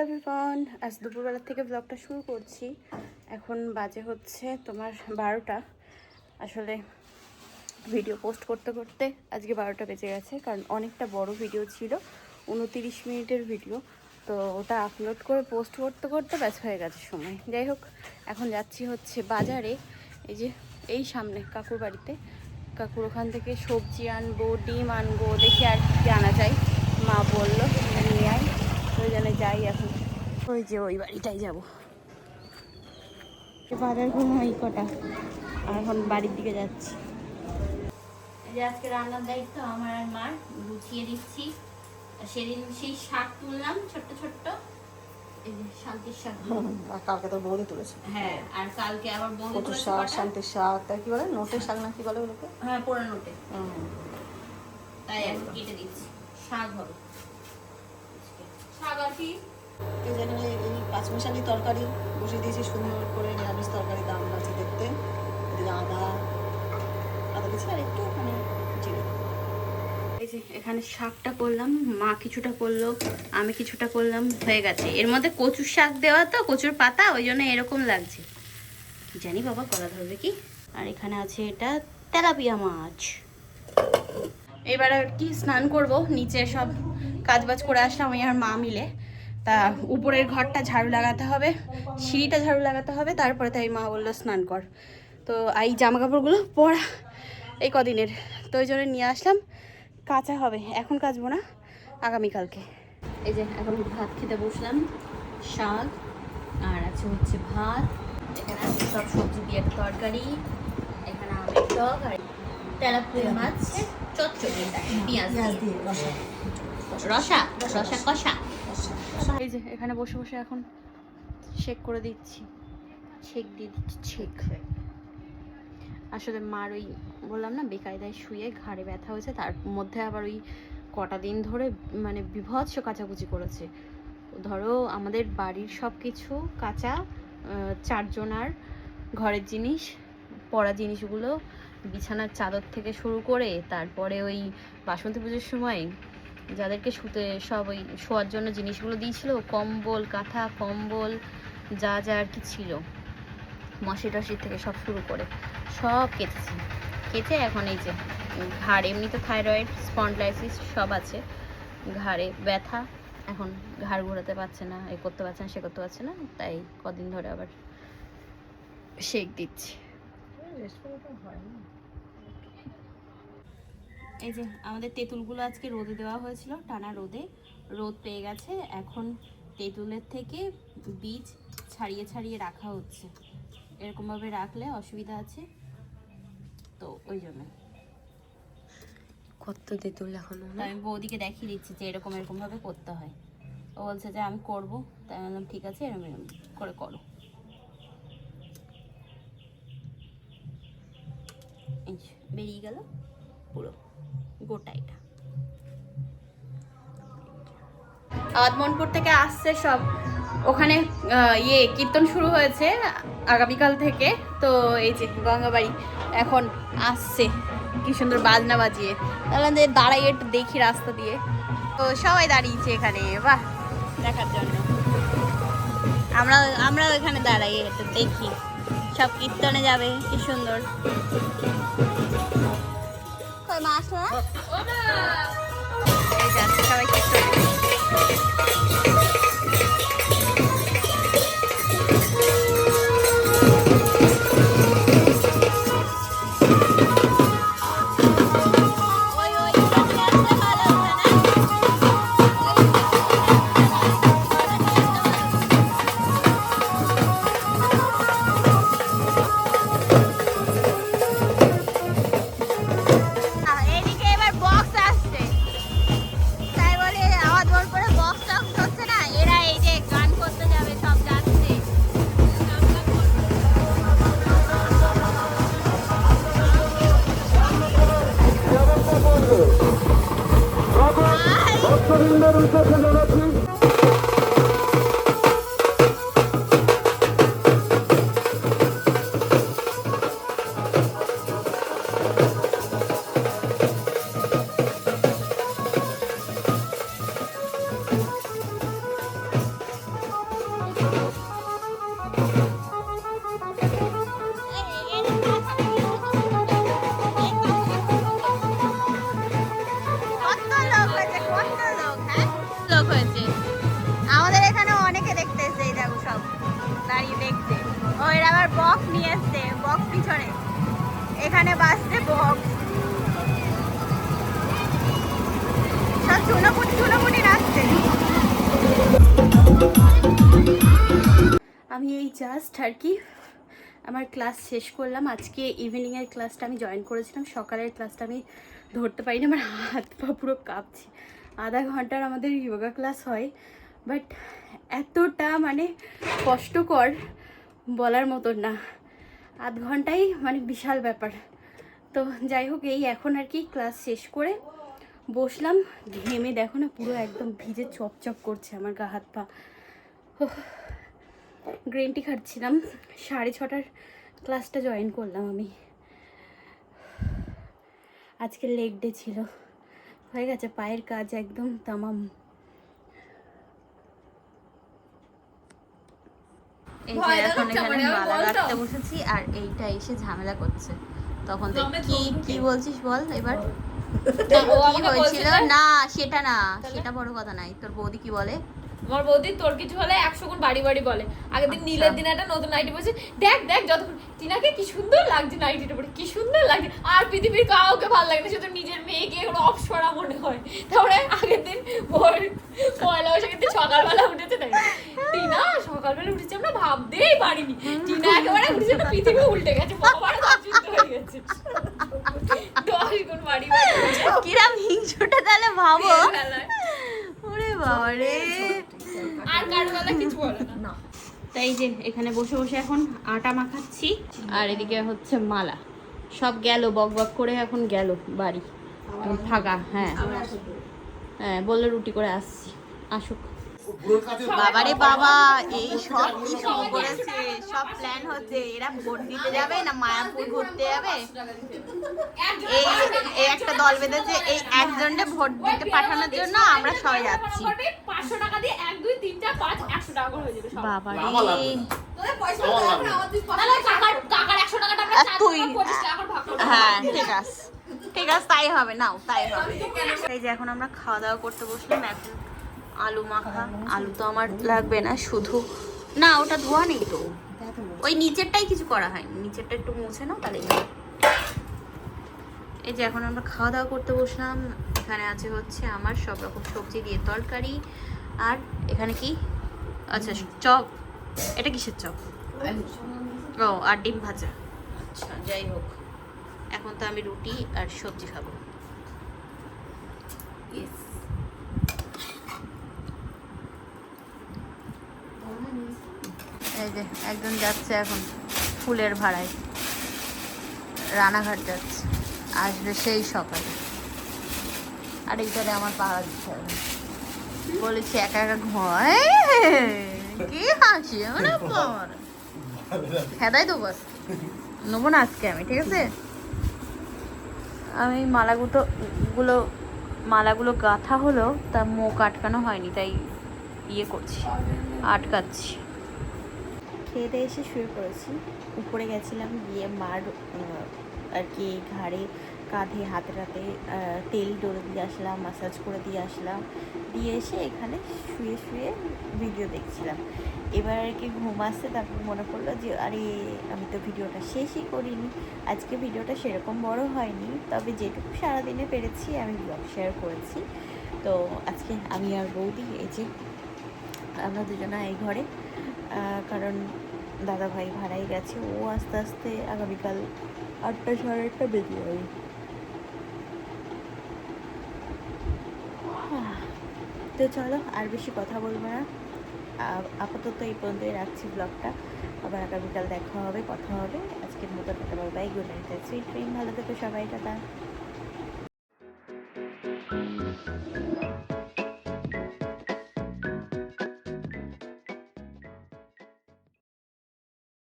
Hello everyone, আজ দুপুরবেলা থেকে ব্লগটা শুরু করছি। এখন বাজে হচ্ছে তোমার 12টা। আসলে ভিডিও পোস্ট করতে করতে আজকে 12টা বেজে গেছে, কারণ অনেকটা বড় ভিডিও ছিল, 29 মিনিটের ভিডিও। তো ওটা আপলোড করে পোস্ট করতে করতে ব্যাস হয়ে গেছে সময়। যাই হোক, এখন যাচ্ছি হচ্ছে বাজারে, এই যে এই সামনে কাকুর বাড়িতে। কাকুর ওখান থেকে সবজি আনবো, ডিম আনবো, দেখি আর কি আনা যায়। মা বললো নিয়ে আয়, ওই জন্য যাই এখন। ওই যে ওই বাড়িটাই যাবো, বাজারগুলো এই কটা, আর এখন বাড়ির দিকে যাচ্ছি। এই যে আজকে রান্নার দায়িত্ব আমার আর মার, গুছিয়ে দিচ্ছি। সেদিন সেই শাক তুললাম ছোট্ট ছোট্ট, এই যে শান্তির শাক। কালকে তোর বৌদি তুলেছে। হ্যাঁ, আর কালকে আবার বৌদি কচুর শাক, শান্তির শাক, তাই কি বলে, নোটের শাক না কি বলে ওগুলোকে? হ্যাঁ, পোড়া নোটে। তাই এখন কেটে দিচ্ছি, শাক হবে। শাক আর কি এই জন্য এই পাঁচমিশালি তরকারি বসিয়ে দিয়েছি, সুন্দর করে নিরামিষ তরকারি, দাম আছে দেখতে। এদিকে আদা দিচ্ছি আর একটু ওখানে জিরে। এই যে এখানে শাকটা করলাম, মা কিছুটা করলো, আমি কিছুটা করলাম, হয়ে গেছে। এর মধ্যে কচুর শাক দেওয়া তো, কচুর পাতা, ওই জন্য এরকম লাগছে। জানি বাবা করা ধরবে কি। আর এখানে আছে এটা তেলাপিয়া মাছ। এবার আর কি স্নান করব, নিচে সব কাজবাজ করে আসলাম আমি আর মা মিলে। তা উপরের ঘরটা ঝাড়ু লাগাতে হবে, সিঁড়িটা ঝাড়ু লাগাতে হবে, তারপরে তাই মা বললো স্নান কর। তো এই জামা কাপড়গুলো পরা এই কদিনের, তো ওই জন্য নিয়ে আসলাম। কাঁচা হবে, এখন কাচবো না, আগামীকালকে। এই যে এখন ভাত খেতে বসলাম, শাক আর আছে হচ্ছে ভাত, এখানে আছে সব সবজি দিয়ে একটা তরকারি, এখানে আমের টক আর তেলাপিয়া মাছ চচ্চড়ি, পেঁয়াজ দিয়ে রসা রসা কষা। এই যে এখানে বসে বসে এখন শেক করে দিচ্ছি, ছেঁক দিয়ে দিচ্ছি, ছেঁক। আসলে মার ওই বললাম না বেকায়দায় শুয়ে ঘাড়ে ব্যথা হয়েছে, তার মধ্যে আবার ওই কটা দিন ধরে মানে বিভৎস কাচাকুচি করেছে। ধরো আমাদের বাড়ির সব কিছু কাঁচা, চারজনার ঘরের জিনিস, পড়া জিনিসগুলো, বিছানার চাদর থেকে শুরু করে, তারপরে ওই বাসন্তী পুজোর সময় যাদেরকে শুতে সব ওই শোয়ার জন্য জিনিসগুলো দিয়েছিল, কম্বল, কাঁথা, কম্বল, যা যা আর কি ছিল, মশি টশির থেকে সব শুরু করে সব কেটেছি। কেটে এখন এই যে ঘাড়, এমনিতে থাইরয়েড, স্পন্ডলাইসিস সব আছে, ঘাড়ে ব্যথা, এখন ঘাড় ঘোরাতে পারছে না, এ করতে পারছে না, সে করতে পারছে না, তাই কদিন ধরে আবার শেক দিচ্ছি। এই যে আমাদের তেঁতুলগুলো আজকে রোদে দেওয়া হয়েছিল, টানা রোদে, রোদ পেয়ে গেছে। এখন তেঁতুলের থেকে বীজ ছাড়িয়ে ছাড়িয়ে রাখা হচ্ছে, এরকমভাবে রাখলে অসুবিধা আছে, তো ওই জন্য। কত তেঁতুল এখন, আমি বৌদিকে দেখিয়ে দিচ্ছি যে এরকম এরকমভাবে করতে হয়। ও বলছে যে আমি করবো, তাই আমি বললাম ঠিক আছে, এরকম এরকম করে করো। এই বেরিয়ে গেল পুরো গোটা। এটা আদমনপুর থেকে আসছে সব, ওখানে কীর্তন শুরু হয়েছে আগামীকাল থেকে। তো এই যে গঙ্গাবাড়ি এখন আসছে, কি সুন্দর বাজনা বাজিয়ে। তাহলে দাঁড়াই একটু দেখি রাস্তা দিয়ে, তো সবাই দাঁড়িয়েছে এখানে, বাহ, দেখার জন্য। আমরা এখানে দাঁড়াই একটু দেখি, সব কীর্তনে যাবে, কি সুন্দর। মাছ না এই যাচ্ছে সবাই কীর্তনে। নিয়ে এসছে বক্স পিছনে, এখানে বাজছে বক্স, সব চুনোপুটি নাচছে। আমি এই জাস্ট আর কি আমার ক্লাস শেষ করলাম। আজকে ইভিনিংয়ের ক্লাসটা আমি জয়েন করেছিলাম, সকালের ক্লাসটা আমি ধরতে পারিনি, আমার হাত পা পুরো কাঁপছে। আধা ঘন্টার আমাদের যোগা ক্লাস হয়, বাট এতটা মানে কষ্টকর বলার মতন না, আধ ঘন্টাই মানে বিশাল ব্যাপার। তো যাই হোক, এই এখন আর কি ক্লাস শেষ করে বসলাম, ঘেমে দেখো না পুরো একদম ভিজে চপচপ করছে আমার গা হাত পা। গ্রিন টি খাচ্ছিলাম, 6:30টার ক্লাসটা জয়েন করলাম আমি। আজকে লেগ ডে ছিল, হয়ে গেছে পায়ের কাজ একদম তামাম। এই যে এখন এখানে মালা গাঁথতে বসেছি, আর এইটা এসে ঝামেলা করছে। তখন কি বলছিস বল এবার। কি হয়েছিল? না সেটা না, সেটা বড় কথা নাই। তোর বৌদি কি বলে? আমার বৌদি তোর কিছু হলে 100 গুণ বাড়ি বাড়ি বলে। আগের দিন নীলের দিন একটা নতুন নাইটি পরেছে, দেখ যতক্ষণ টিনাকে কি সুন্দর লাগছে নাইটিটা পরে, কি সুন্দর লাগছে, আর পৃথিবীর কাউকে ভালো লাগে না, শুধু নিজের মেয়েকে কোনো অপসরা মনে হয়। তারপরে আগের দিন পয়লা বৈশাখের দিন সকালবেলা উঠেছে, তাই টিনা সকালবেলা উঠেছে, আমরা ভাবতেই পারিনি টিনা একেবারে উঠেছে, পৃথিবী উল্টে গেছে, মহাভারত যুদ্ধ হয়ে গেছে। 10 গুণ বাড়ি বাড়ি কিরাম হিংসুটা তাহলে ভাবো। ওরে বাবা রে, আর কারো বেলা কিছু বলে না। তাই যে এখানে বসে বসে এখন আটা মাখাচ্ছি, আর এদিকে হচ্ছে মালা। সব গেল বক বক করে, এখন গেল বাড়ি, এখন ফাঁকা। হ্যাঁ হ্যাঁ, বললো রুটি করে আসছি, আসুক। বাবারে বাবা, এই সব কি শুরু করেছে, সব প্ল্যান হচ্ছে। এরা ভোট দিতে যাবে না মায়াপুর ঘুরতে যাবে, এই একটা দল বেঁধেছে এই একজনকে ভোট দিতে পাঠানোর জন্য। আমরা সবাই যাচ্ছি। 500 টাকা দিয়ে 1 2 3 4 5 100 টাকা করে হয়ে যাবে সব। বাবারে তোদের পয়সা লাগবে না, তাহলে কাকার 100 টাকাটা আমরা 4 তুই 25 টাকা করে ভাগ করব। হ্যাঁ ঠিক আছে, ঠিক আছে, তাই হবে, নাও তাই হবে। এই যে এখন আমরা খাওয়া দাওয়া করতে বসলাম। এখন আলু মাখা, আলু তো আমার লাগবে না, শুধু না ওটা ধোয়া নেই তো, ওই নিচেরটাই কিছু করা হয়নি, নিচেরটা একটু মুছে নাও তাহলেই হবে। এই যে এখন আমরা খাওয়া দাওয়া করতে বসলাম। এখানে আছে হচ্ছে আমার সব রকম সবজি দিয়ে তরকারি, আর এখানে কি, আচ্ছা চপ, এটা কিসের চপ? ও, আর ডিম ভাজা। আচ্ছা যাই হোক, এখন তো আমি রুটি আর সবজি খাবো। ইয়েস, এই যে একজন যাচ্ছে এখন ফুলের ভাড়ায়, রানাঘাট যাচ্ছে, আসবে সেই সকালে। আর এইটারে আমার পাড়া দিতে হবে, বলেছি একা একা ঘুমায়। কি হাসি আমার, খেদাই তো বাস নেবো না আজকে আমি, ঠিক আছে। আমি মালাগুলো গাঁথা হলো, তা মুখ আটকানো হয়নি, তাই ইয়ে করছি, আটকাচ্ছি। খেয়ে দিয়ে এসে শুয়ে পড়েছি। উপরে গেছিলাম, গিয়ে মার আর কি ঘাড়ে কাঁধে হাতে তেল ডলে দিয়ে আসলাম, মাসাজ করে দিয়ে আসলাম, দিয়ে এসে এখানে শুয়ে শুয়ে ভিডিও দেখছিলাম। এবার আর কি ঘুম আসছে, তারপর মনে পড়লো যে আরে আমি তো ভিডিওটা শেষই করিনি। আজকে ভিডিওটা সেরকম বড় হয়নি, তবে যেটুকু সারাদিনে পেরেছি আমি ব্লগ শেয়ার করেছি। তো আজকে আমি আর বৌদি এই যে আমরা দুজনা এই ঘরে, কারণ দাদা ভাই ভাড়াই গেছে, ও আস্তে আস্তে আগামীকাল 8টা 8:30 বেজে যাবে। তো চলো আর বেশি কথা বলবো না, আপাতত এই পর্যন্তই রাখছি ব্লগটা। আবার আগামীকাল দেখা হবে, কথা হবে। আজকের মতো tata, bye bye, good night, sweet dream, ভালো থেকো সবাই, টাটা।